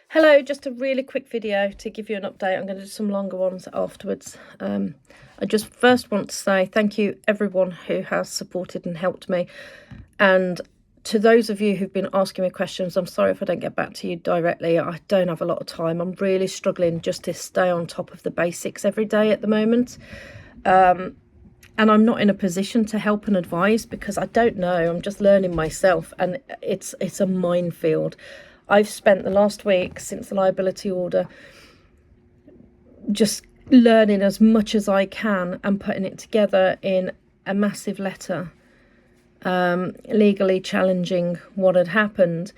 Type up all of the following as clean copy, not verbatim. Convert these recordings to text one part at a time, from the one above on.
Hello, just a really quick video to give you an update. I'm going to do some longer ones afterwards. I just first want to say thank you everyone who has supported and helped me, and to those of you who've been asking me questions, I'm sorry if I don't get back to you directly. I don't have a lot of time. I'm really struggling just to stay on top of the basics every day at the moment, and I'm not in a position to help and advise because I don't know. I'm just learning myself, and it's a minefield. I've spent the last week since the liability order just learning as much as I can and putting it together in a massive letter, legally challenging what had happened.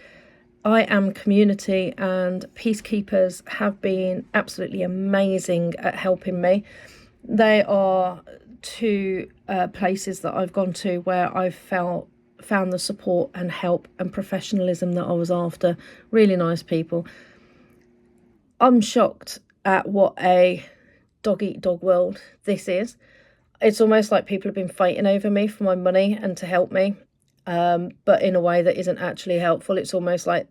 I am community, and peacekeepers have been absolutely amazing at helping me. They are two places that I've gone to where I've found the support and help and professionalism that I was after. Really nice people. I'm shocked at what a dog-eat-dog world this is. It's almost like people have been fighting over me for my money and to help me, but in a way that isn't actually helpful. It's almost like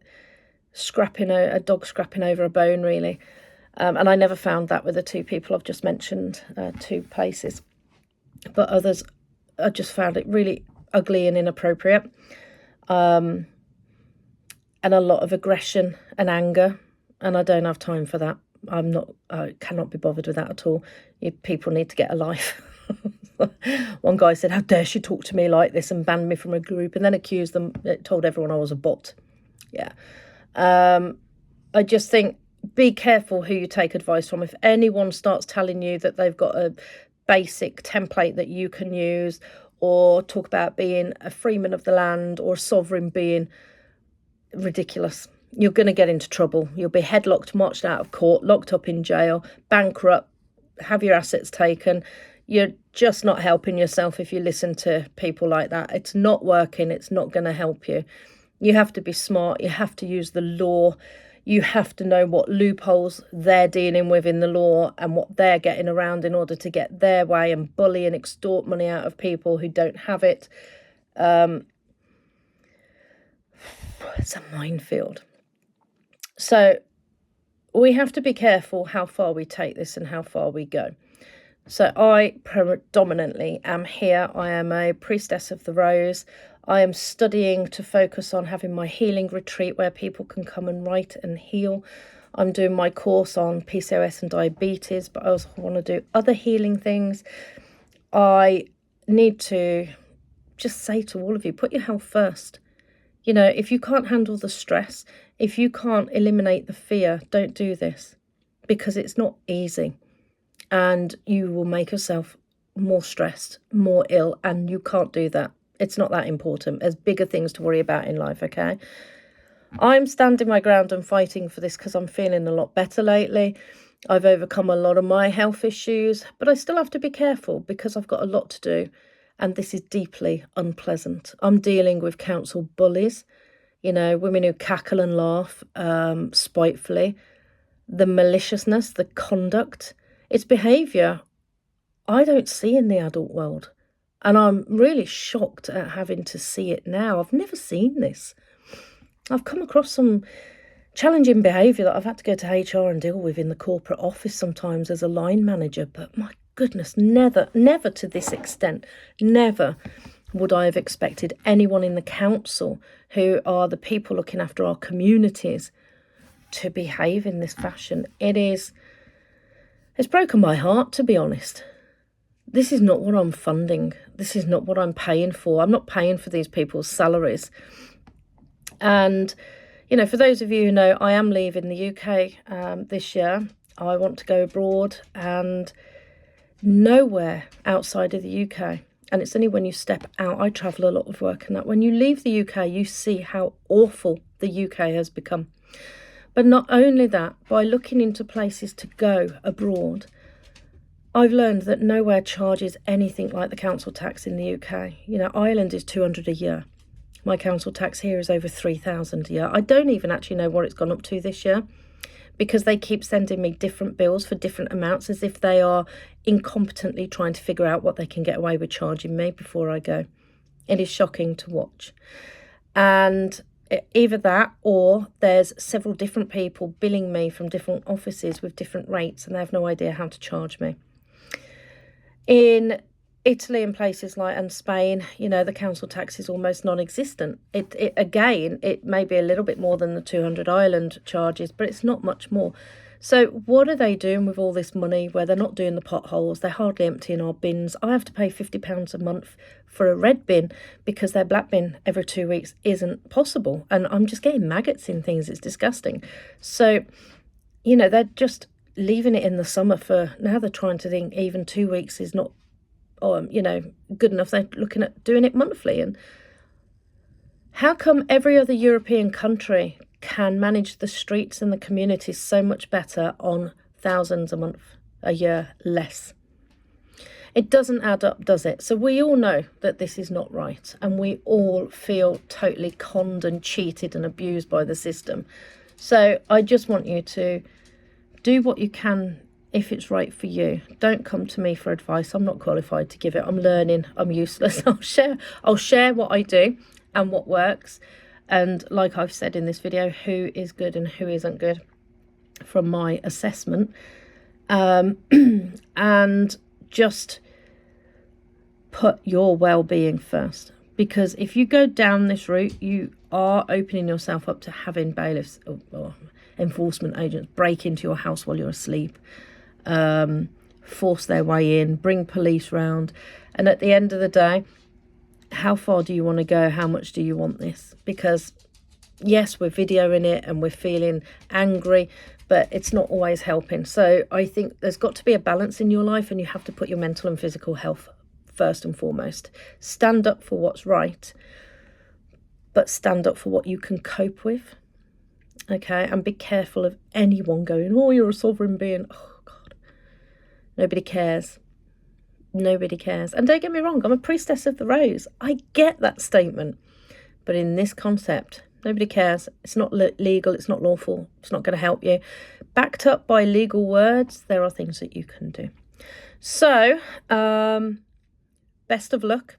a dog scrapping over a bone, really. And I never found that with the two people I've just mentioned, two places. But others, I just found it really ugly and inappropriate, and a lot of aggression and anger, and I don't have time for that. I cannot be bothered with that at all. People need to get a life. One guy said, "How dare she talk to me like this," and banned me from a group, and then told everyone I was a bot. Yeah. I just think, be careful who you take advice from. If anyone starts telling you that they've got a basic template that you can use, or talk about being a freeman of the land or a sovereign being, ridiculous. You're going to get into trouble. You'll be headlocked, marched out of court, locked up in jail, bankrupt, have your assets taken. You're just not helping yourself if you listen to people like that. It's not working. It's not going to help you. You have to be smart. You have to use the law. You have to know what loopholes they're dealing with in the law and what they're getting around in order to get their way and bully and extort money out of people who don't have it. It's a minefield. So we have to be careful how far we take this and how far we go. So I predominantly am here. I am a priestess of the rose. I am studying to focus on having my healing retreat where people can come and write and heal. I'm doing my course on PCOS and diabetes, but I also want to do other healing things. I need to just say to all of you, put your health first. You know, if you can't handle the stress, if you can't eliminate the fear, don't do this, because it's not easy, and you will make yourself more stressed, more ill, and you can't do that. It's not that important. There's bigger things to worry about in life, okay? I'm standing my ground and fighting for this because I'm feeling a lot better lately. I've overcome a lot of my health issues, but I still have to be careful because I've got a lot to do, and this is deeply unpleasant. I'm dealing with council bullies, you know, women who cackle and laugh spitefully, the maliciousness, the conduct. It's behaviour I don't see in the adult world. And I'm really shocked at having to see it now. I've never seen this. I've come across some challenging behaviour that I've had to go to HR and deal with in the corporate office sometimes as a line manager. But my goodness, never to this extent. Never would I have expected anyone in the council, who are the people looking after our communities, to behave in this fashion. It's broken my heart, to be honest. This is not what I'm funding. This is not what I'm paying for. I'm not paying for these people's salaries. And, you know, for those of you who know, I am leaving the UK this year. I want to go abroad, and nowhere outside of the UK. And it's only when you step out, I travel a lot with work and that. When you leave the UK, you see how awful the UK has become. But not only that, by looking into places to go abroad, I've learned that nowhere charges anything like the council tax in the UK. You know, Ireland is 200 a year. My council tax here is over 3,000 a year. I don't even actually know what it's gone up to this year, because they keep sending me different bills for different amounts, as if they are incompetently trying to figure out what they can get away with charging me before I go. It is shocking to watch. And either that, or there's several different people billing me from different offices with different rates, and they have no idea how to charge me. In Italy and places like, and Spain, you know, the council tax is almost non-existent. It may be a little bit more than the 200 Ireland charges, but it's not much more. So what are they doing with all this money where they're not doing the potholes? They're hardly emptying our bins. I have to pay £50 a month for a red bin because their black bin every 2 weeks isn't possible. And I'm just getting maggots in things. It's disgusting. So, you know, they're just leaving it in the summer for, now they're trying to think even 2 weeks is not, you know, good enough. They're looking at doing it monthly. And how come every other European country can manage the streets and the communities so much better on thousands a month, a year less? It doesn't add up, does it? So we all know that this is not right, and we all feel totally conned and cheated and abused by the system. So I just want you to do what you can if it's right for you. Don't come to me for advice. I'm not qualified to give it. I'm learning. I'm useless. I'll share what I do and what works. And like I've said in this video, who is good and who isn't good from my assessment. And just put your well-being first. Because if you go down this route, you are opening yourself up to having bailiffs or enforcement agents break into your house while you're asleep, force their way in, bring police round. And at the end of the day, how far do you want to go? How much do you want this? Because yes, we're videoing it and we're feeling angry, but it's not always helping. So I think there's got to be a balance in your life, and you have to put your mental and physical health first and foremost. Stand up for what's right, but stand up for what you can cope with. Okay, and be careful of anyone going, oh, you're a sovereign being. Oh, God. Nobody cares. Nobody cares. And don't get me wrong, I'm a priestess of the rose. I get that statement. But in this concept, nobody cares. It's not legal. It's not lawful. It's not going to help you. Backed up by legal words, there are things that you can do. So, best of luck.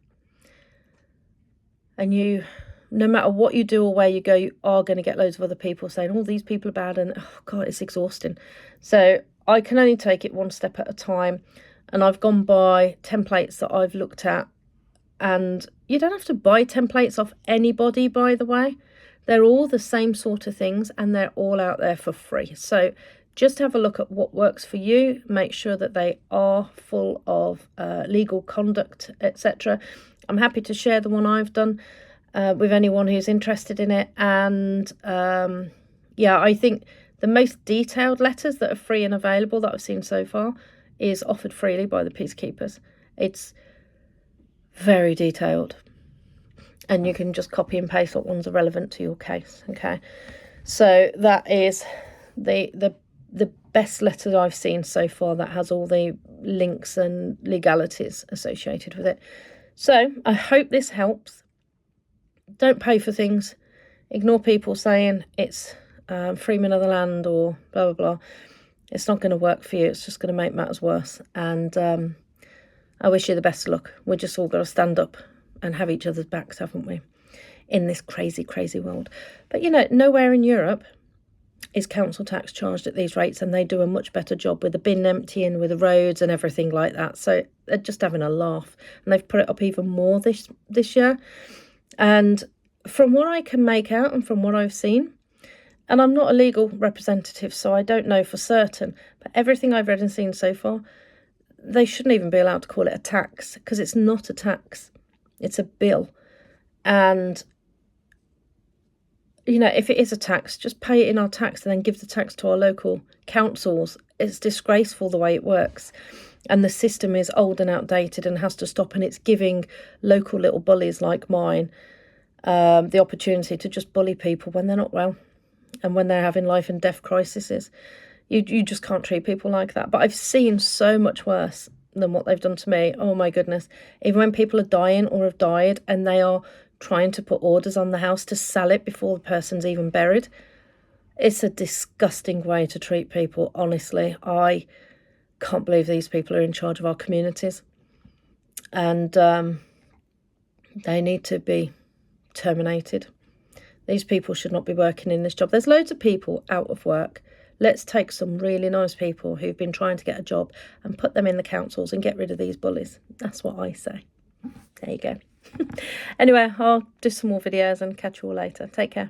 And you, no matter what you do or where you go, you are going to get loads of other people saying, oh, these people are bad. And, oh, God, it's exhausting. So I can only take it one step at a time. And I've gone by templates that I've looked at. And you don't have to buy templates off anybody, by the way. They're all the same sort of things, and they're all out there for free. So just have a look at what works for you. Make sure that they are full of legal conduct, etc. I'm happy to share the one I've done with anyone who's interested in it. And yeah, I think the most detailed letters that are free and available that I've seen so far is offered freely by the peacekeepers. It's very detailed, and you can just copy and paste what ones are relevant to your case. Okay, so that is the best letter I've seen so far that has all the links and legalities associated with it. So I hope this helps. Don't pay for things. Ignore people saying it's freeman of the land or blah blah blah. It's not going to work for you. It's just going to make matters worse. And I wish you the best of luck. We're just all got to stand up and have each other's backs, haven't we, in this crazy, crazy world. But, you know, nowhere in Europe is council tax charged at these rates, and they do a much better job with the bin emptying, with the roads and everything like that. So they're just having a laugh. And they've put it up even more this year. And from what I can make out and from what I've seen, and I'm not a legal representative, so I don't know for certain, but everything I've read and seen so far, they shouldn't even be allowed to call it a tax, because it's not a tax. It's a bill. And, you know, if it is a tax, just pay it in our tax and then give the tax to our local councils. It's disgraceful the way it works. And the system is old and outdated and has to stop. And it's giving local little bullies like mine the opportunity to just bully people when they're not well. And when they're having life and death crises. You just can't treat people like that. But I've seen so much worse than what they've done to me. Oh, my goodness. Even when people are dying or have died and they are trying to put orders on the house to sell it before the person's even buried. It's a disgusting way to treat people, honestly. I can't believe these people are in charge of our communities. And they need to be terminated. These people should not be working in this job. There's loads of people out of work. Let's take some really nice people who've been trying to get a job and put them in the councils and get rid of these bullies. That's what I say. There you go. Anyway, I'll do some more videos and catch you all later. Take care.